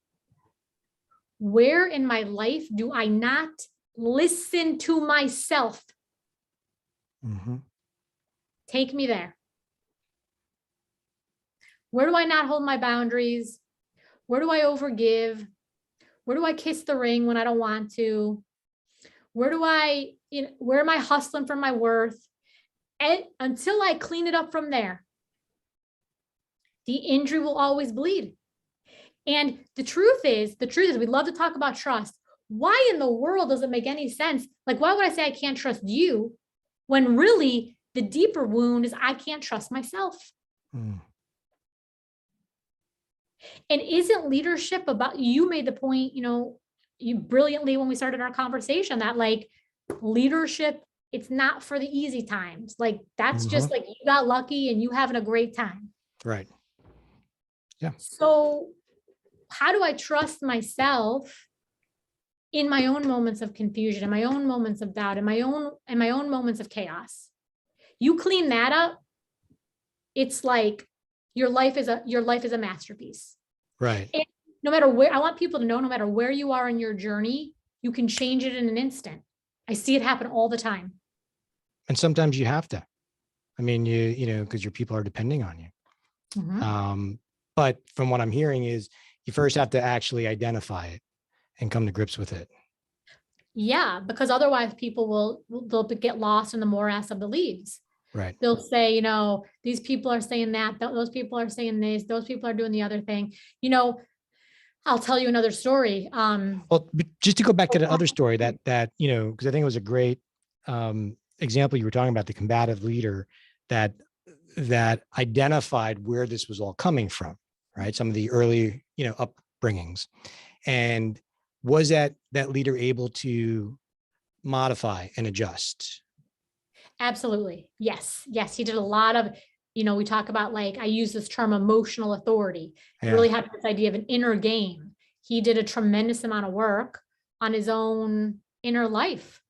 where in my life do I not listen to myself? Take me there. Where do I not hold my boundaries? Where do I overgive? Where do I kiss the ring when I don't want to? Where am I hustling for my worth? And until I clean it up from there, the injury will always bleed. And the truth is we love to talk about trust. Why in the world does it make any sense? Like, why would I say I can't trust you when really the deeper wound is I can't trust myself? And isn't leadership about, you made the point, you brilliantly when we started our conversation, that like leadership, it's not for the easy times. Like that's just like you got lucky and you having a great time. Right. Yeah. So how do I trust myself in my own moments of confusion, in my own moments of doubt, in my own moments of chaos? You clean that up, it's like your life is a masterpiece. Right. And no matter where, I want people to know, no matter where you are in your journey, you can change it in an instant. I see it happen all the time. And sometimes you have to. I mean, because your people are depending on you. But from what I'm hearing is you first have to actually identify it and come to grips with it. Yeah, because otherwise people they'll get lost in the morass of the leaves. Right. They'll say, these people are saying that, those people are saying this, those people are doing the other thing. I'll tell you another story. Well, just to go back to the other story that, because I think it was a great example. You were talking about the combative leader that identified where this was all coming from, right? Some of the early, upbringings. And was that leader able to modify and adjust? Absolutely. Yes. He did a lot of, we talk about, like, I use this term emotional authority. He really had this idea of an inner game. He did a tremendous amount of work on his own inner life.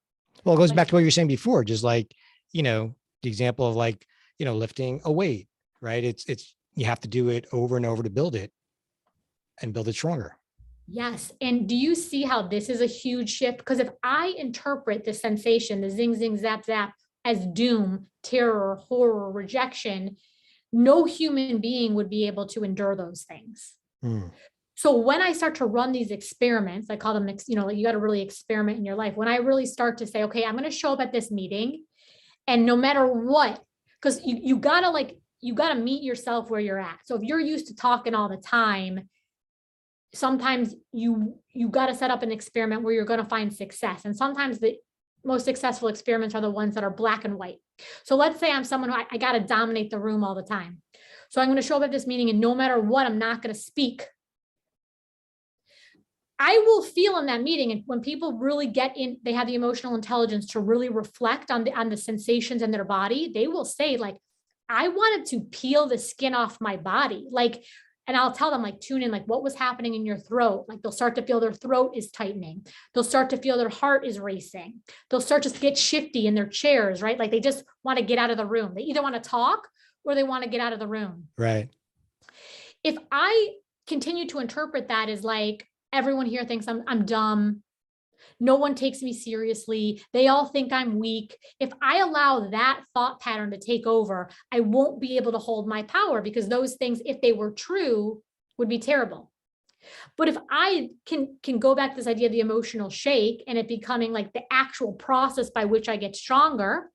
Well, it goes back to what you were saying before, just like, the example of like, lifting a weight, right? It's, you have to do it over and over to build it and build it stronger. Yes. And do you see how this is a huge shift? Because if I interpret the sensation, the zing, zing, zap, zap, as doom, terror, horror, rejection, no human being would be able to endure those things. So when I start to run these experiments, I call them, you got to really experiment in your life. When I really start to say, okay, I'm going to show up at this meeting, and no matter what, because you got to meet yourself where you're at. So if you're used to talking all the time, sometimes you got to set up an experiment where you're going to find success. And sometimes the most successful experiments are the ones that are black and white. So let's say I'm someone who I got to dominate the room all the time. So I'm going to show up at this meeting and no matter what, I'm not going to speak. I will feel in that meeting, and when people really get in, they have the emotional intelligence to really reflect on the sensations in their body. They will say, like, I wanted to peel the skin off my body. Like, and I'll tell them, like, tune in, like, what was happening in your throat? Like, they'll start to feel their throat is tightening. They'll start to feel their heart is racing. They'll start to get shifty in their chairs, right? Like, they just want to get out of the room. They either want to talk or they want to get out of the room. Right. If I continue to interpret that as like, everyone here thinks I'm dumb, no one takes me seriously, they all think I'm weak. If I allow that thought pattern to take over, I won't be able to hold my power, because those things, if they were true, would be terrible. But if I can go back to this idea of the emotional shake and it becoming like the actual process by which I get stronger,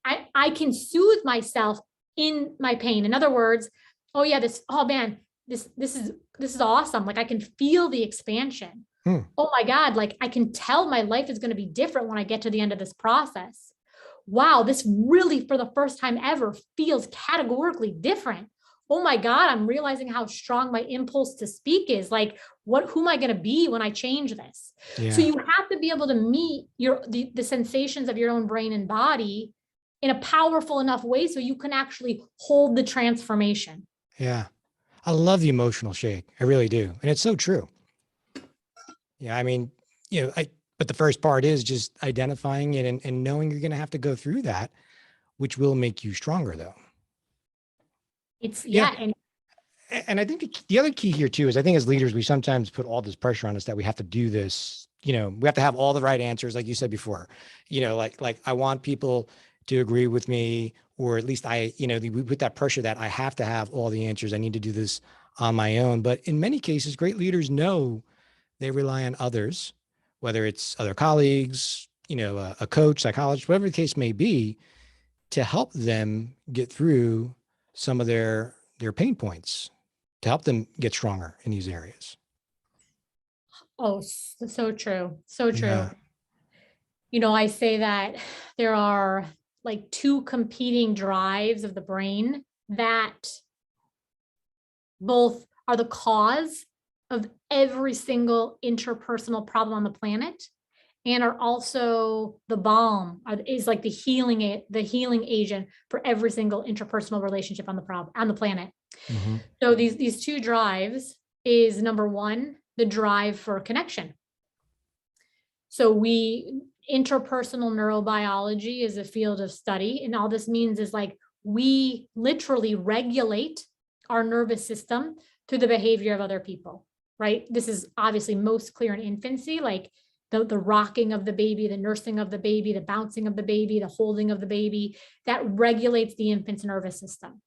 I can soothe myself in my pain. In other words, oh yeah, oh man, this is awesome. Like, I can feel the expansion. Oh my God, like, I can tell my life is going to be different when I get to the end of this process. Wow, this really, for the first time ever, feels categorically different. Oh my God, I'm realizing how strong my impulse to speak is. Like, who am I going to be when I change this? Yeah. So you have to be able to meet the sensations of your own brain and body in a powerful enough way so you can actually hold the transformation. Yeah. I love the emotional shake. I really do. And it's so true. Yeah. I mean, but the first part is just identifying it and knowing you're going to have to go through that, which will make you stronger though. And I think the other key here too is, I think as leaders, we sometimes put all this pressure on us that we have to do this, we have to have all the right answers. Like you said before, like I want people to agree with me, or at least we put that pressure that I have to have all the answers. I need to do this on my own. But in many cases, great leaders know they rely on others, whether it's other colleagues, a coach, psychologist, whatever the case may be, to help them get through some of their pain points, to help them get stronger in these areas. Oh, so true. So true. Yeah. I say that there are like two competing drives of the brain that both are the cause of every single interpersonal problem on the planet, and are also the balm, is like the healing agent for every single interpersonal relationship on the planet. Mm-hmm. So these two drives is, number one, the drive for connection. So interpersonal neurobiology is a field of study. And all this means is, like, we literally regulate our nervous system through the behavior of other people, right? This is obviously most clear in infancy, like the rocking of the baby, the nursing of the baby, the bouncing of the baby, the holding of the baby, that regulates the infant's nervous system.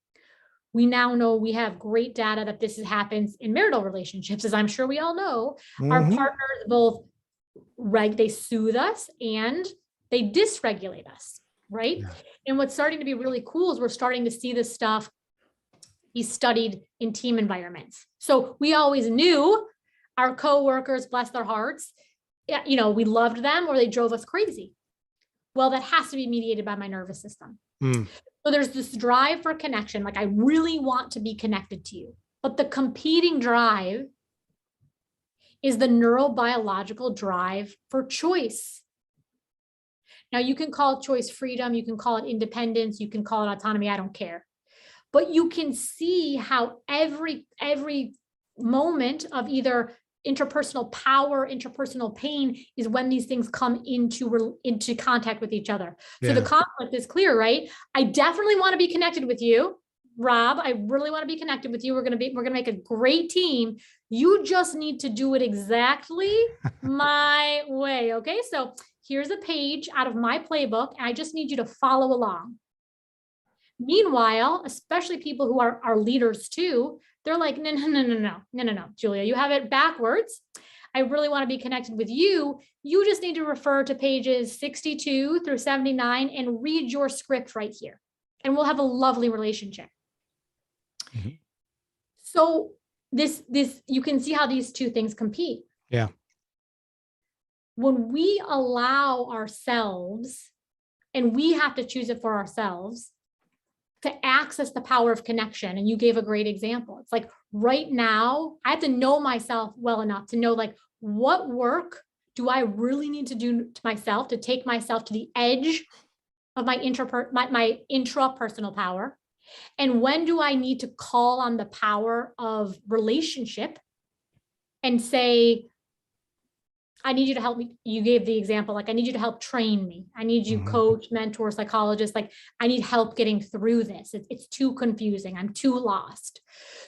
We now know, we have great data that this happens in marital relationships, as I'm sure we all know. Mm-hmm. Our partners both they soothe us and they dysregulate us, right? Yeah. And what's starting to be really cool is we're starting to see this stuff be studied in team environments. So we always knew our coworkers, bless their hearts, we loved them or they drove us crazy. Well, that has to be mediated by my nervous system. So there's this drive for connection. Like, I really want to be connected to you, but the competing drive is the neurobiological drive for choice. Now, you can call choice freedom, you can call it independence, you can call it autonomy, I don't care. But you can see how every moment of either interpersonal power, interpersonal pain, is when these things come into contact with each other. So the conflict is clear, right? I definitely want to be connected with you, Rob. I really want to be connected with you. We're going to make a great team. You just need to do it exactly my way. Okay. So here's a page out of my playbook, and I just need you to follow along. Meanwhile, especially people who are leaders too, they're like, no, Julia, you have it backwards. I really want to be connected with you. You just need to refer to pages 62 through 79 and read your script right here, and we'll have a lovely relationship. Mm-hmm. So you can see how these two things compete. Yeah. When we allow ourselves, and we have to choose it for ourselves, to access the power of connection. And you gave a great example. It's like right now, I have to know myself well enough to know, like, what work do I really need to do to myself to take myself to the edge of my intrapersonal power? And when do I need to call on the power of relationship and say, I need you to help me. You gave the example, like, I need you to help train me. I need you, coach, mentor, psychologist. Like, I need help getting through this. It's too confusing. I'm too lost.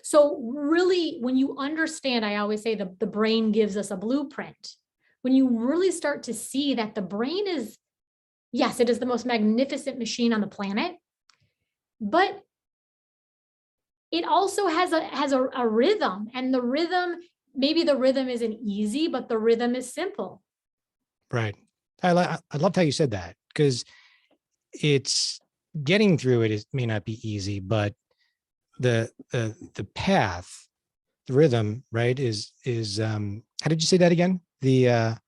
So really, when you understand, I always say the brain gives us a blueprint. When you really start to see that the brain is, yes, it is the most magnificent machine on the planet, but it also has a rhythm, and the rhythm, maybe the rhythm isn't easy, but the rhythm is simple. Right. I loved how you said that, because it's getting through it may not be easy, but the path, the rhythm, right, is how did you say that again? The That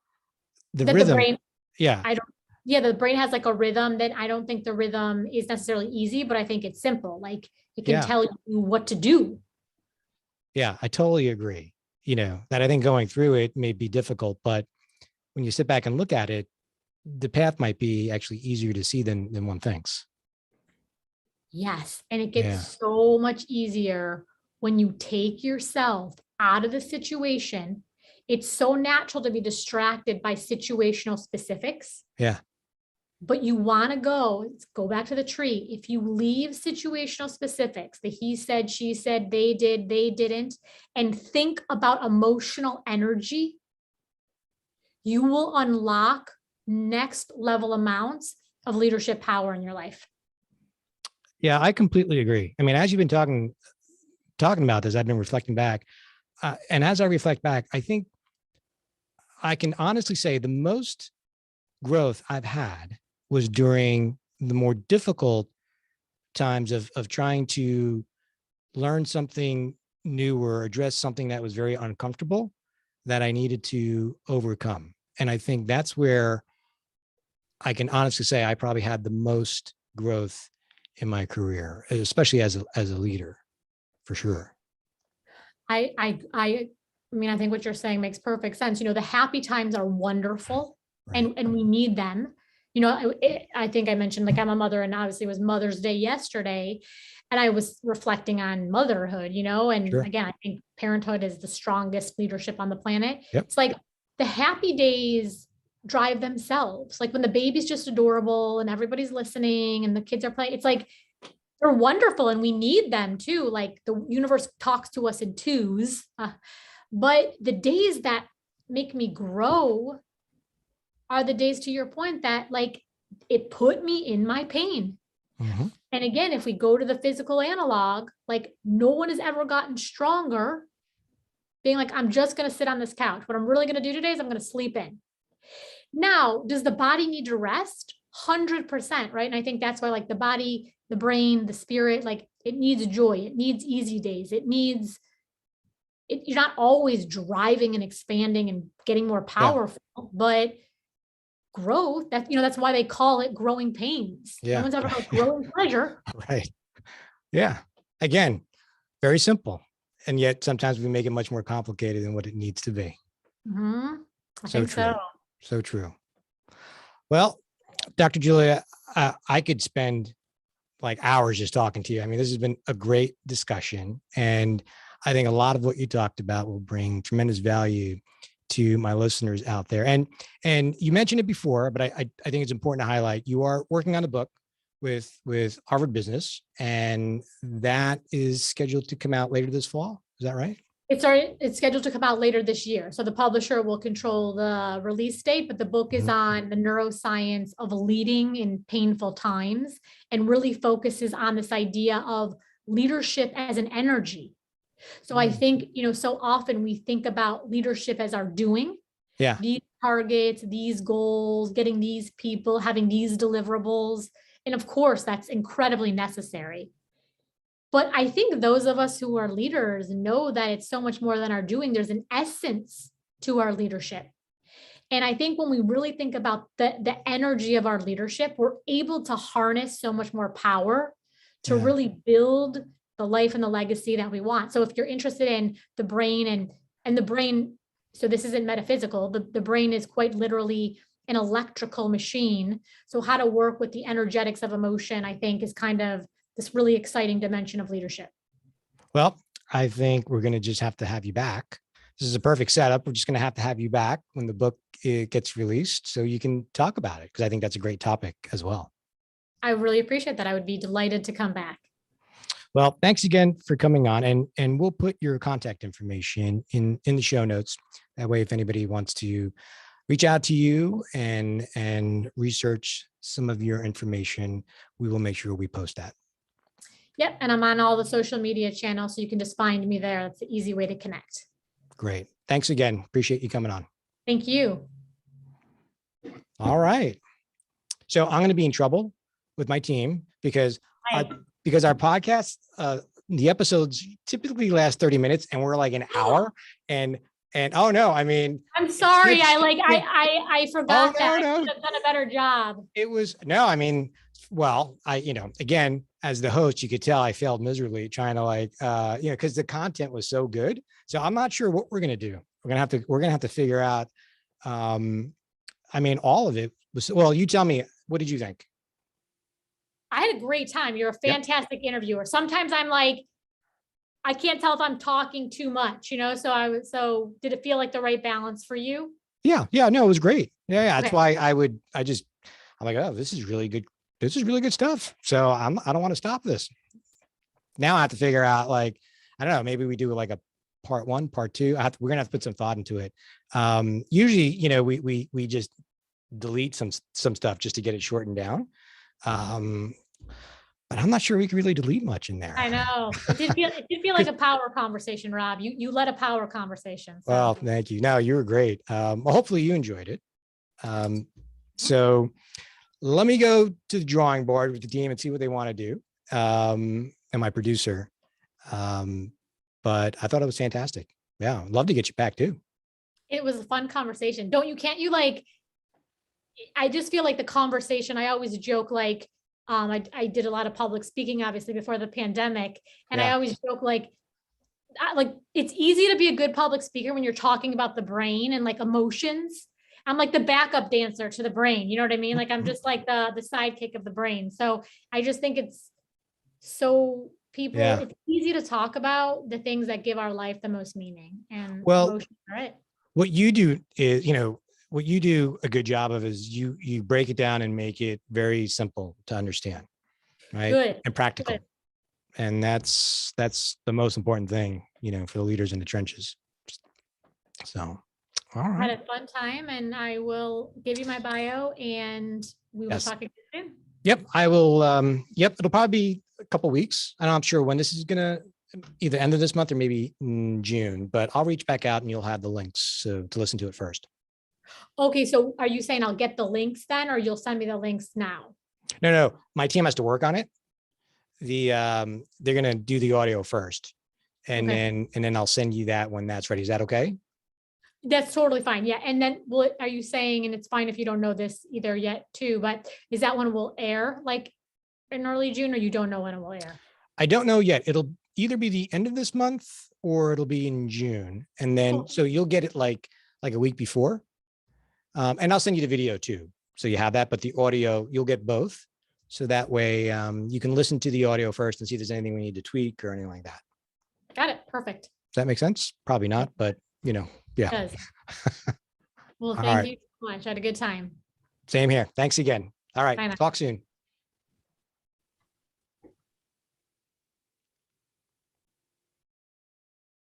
rhythm. The brain, Yeah. the brain has like a rhythm that I don't think the rhythm is necessarily easy, but I think it's simple. Like, it can tell you what to do. Yeah, I totally agree. That I think going through it may be difficult, but when you sit back and look at it, the path might be actually easier to see than one thinks. Yes. And it Yeah. gets so much easier when you take yourself out of the situation. It's so natural to be distracted by situational specifics. Yeah. But you want to go back to the tree. If you leave situational specifics, the he said, she said, they did, they didn't, and think about emotional energy, you will unlock next level amounts of leadership power in your life. Yeah, I completely agree. I mean, as you've been talking about this, I've been reflecting back. And as I reflect back, I think I can honestly say the most growth I've had was during the more difficult times of trying to learn something new or address something that was very uncomfortable that I needed to overcome. And I think that's where I can honestly say I probably had the most growth in my career, especially as a leader, for sure. I mean, I think what you're saying makes perfect sense. The happy times are wonderful, Right. and we need them. I think I mentioned, like, I'm a mother, and obviously it was Mother's Day yesterday, and I was reflecting on motherhood, and Sure. again, I think parenthood is the strongest leadership on the planet. Yep. It's like the happy days drive themselves. Like when the baby's just adorable and everybody's listening and the kids are playing, it's like, they're wonderful and we need them too. Like the universe talks to us in twos. But the days that make me grow are the days, to your point, that like it put me in my pain. Mm-hmm. And again, if we go to the physical analog, like no one has ever gotten stronger being like, I'm just going to sit on this couch. What I'm really going to do today is I'm going to sleep in. Now, does the body need to rest? 100%, right? And I think that's why, like, the body, the brain, the spirit, like, it needs joy. It needs easy days. You're not always driving and expanding and getting more powerful, but growth, that's why they call it growing pains. Yeah. No one's ever called growing pleasure. Right. Yeah. Again, very simple. And yet sometimes we make it much more complicated than what it needs to be. Mm-hmm. I So think true. so. So true. Well, Dr. Julia, I could spend like hours just talking to you. I mean, this has been a great discussion. And I think a lot of what you talked about will bring tremendous value to my listeners out there. And you mentioned it before, but I think it's important to highlight you are working on a book with Harvard Business, and that is scheduled to come out later this fall. Is that right? It's scheduled to come out later this year. So the publisher will control the release date, but the book is on the neuroscience of leading in painful times and really focuses on this idea of leadership as an energy. So I think, so often we think about leadership as our doing. Yeah. These targets, these goals, getting these people, having these deliverables. And of course, that's incredibly necessary. But I think those of us who are leaders know that it's so much more than our doing. There's an essence to our leadership. And I think when we really think about the energy of our leadership, we're able to harness so much more power to really build the life and the legacy that we want. So if you're interested in the brain and the brain, so this isn't metaphysical, the brain is quite literally an electrical machine. So how to work with the energetics of emotion, I think, is kind of this really exciting dimension of leadership. Well, I think we're going to just have to have you back. This is a perfect setup. We're just going to have you back when the book gets released so you can talk about it, because I think that's a great topic as well. I really appreciate that. I would be delighted to come back. Well, thanks again for coming on, and we'll put your contact information in the show notes. That way, if anybody wants to reach out to you and research some of your information, we will make sure we post that. Yep. And I'm on all the social media channels, so you can just find me there. That's an easy way to connect. Great. Thanks again. Appreciate you coming on. Thank you. All right. So I'm going to be in trouble with my team because our podcast, the episodes typically last 30 minutes and we're like an hour. And oh no, I mean, I'm sorry. I forgot that. No. I should have done a better job. It was, no, I mean, well, again, as the host, you could tell I failed miserably trying to because the content was so good. So I'm not sure what we're going to do. We're going to have to figure out, I mean, all of it was, well, you tell me, what did you think? I had a great time. You're a fantastic interviewer. Sometimes I'm like, I can't tell if I'm talking too much, so did it feel like the right balance for you? Yeah. No, it was great. Yeah. That's why I'm like, oh, this is really good. This is really good stuff. So I don't want to stop this. Now I have to figure out, like, I don't know, maybe we do like a part 1, part 2. We're going to have to put some thought into it. Usually, we just delete some stuff just to get it shortened down. But I'm not sure we can really delete much in there. I know. It did feel like a power conversation, Rob. You led a power conversation. So. Well, thank you. No, you were great. Well, hopefully you enjoyed it. So let me go to the drawing board with the team and see what they want to do. And my producer. But I thought it was fantastic. Yeah. I'd love to get you back too. It was a fun conversation. I just feel like the conversation, I always joke, like, I did a lot of public speaking, obviously, before the pandemic. And I always joke, like it's easy to be a good public speaker when you're talking about the brain and like emotions. I'm like the backup dancer to the brain. You know what I mean? Like, I'm just like the sidekick of the brain. So I just think it's so it's easy to talk about the things that give our life the most meaning, and emotions are it. What you do is, what you do a good job of is you break it down and make it very simple to understand, right? Good. And practical. Good. And that's the most important thing, for the leaders in the trenches. So, all right. I had a fun time, and I will give you my bio, and we will talk again soon. Yep, I will. It'll probably be a couple of weeks. I'm not sure when this is gonna, either end of this month or maybe in June, but I'll reach back out and you'll have the links to listen to it first. Okay, so are you saying I'll get the links then, or you'll send me the links now? No, my team has to work on it. They're gonna do the audio first, and then I'll send you that when that's ready. Is that okay? That's totally fine. Yeah. And then are you saying, and it's fine if you don't know this either yet too, but is that when it will air, like in early June, or you don't know when it will air? I don't know yet. It'll either be the end of this month or it'll be in June. And then, so you'll get it like a week before. And I'll send you the video too. So you have that, but the audio, you'll get both. So that way you can listen to the audio first and see if there's anything we need to tweak or anything like that. Got it. Perfect. Does that make sense? Probably not, but yeah. It does. Well, thank you so much. I had a good time. Same here. Thanks again. All right. Talk soon.